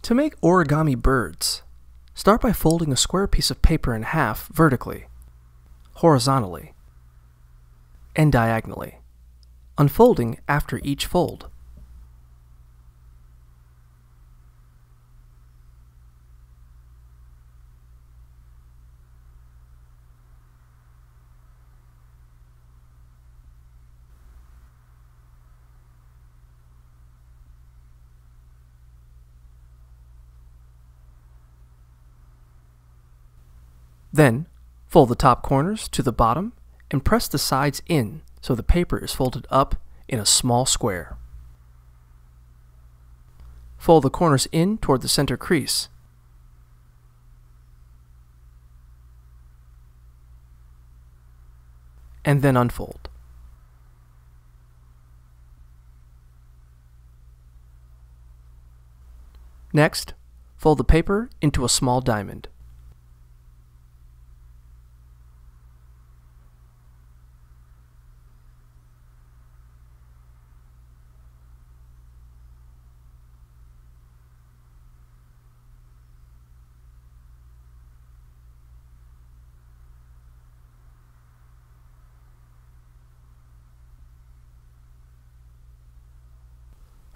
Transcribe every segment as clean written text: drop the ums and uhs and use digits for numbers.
To make origami birds, start by folding a square piece of paper in half vertically, horizontally, and diagonally, unfolding after each fold. Then, fold the top corners to the bottom and press the sides in so the paper is folded up in a small square. Fold the corners in toward the center crease. And then unfold. Next, fold the paper into a small diamond.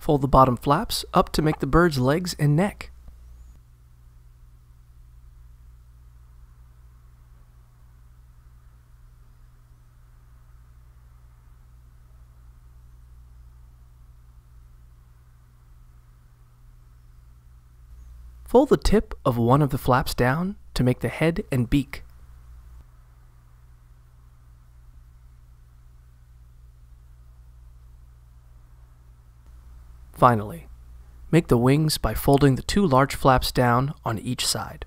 Fold the bottom flaps up to make the bird's legs and neck. Fold the tip of one of the flaps down to make the head and beak. Finally, make the wings by folding the two large flaps down on each side.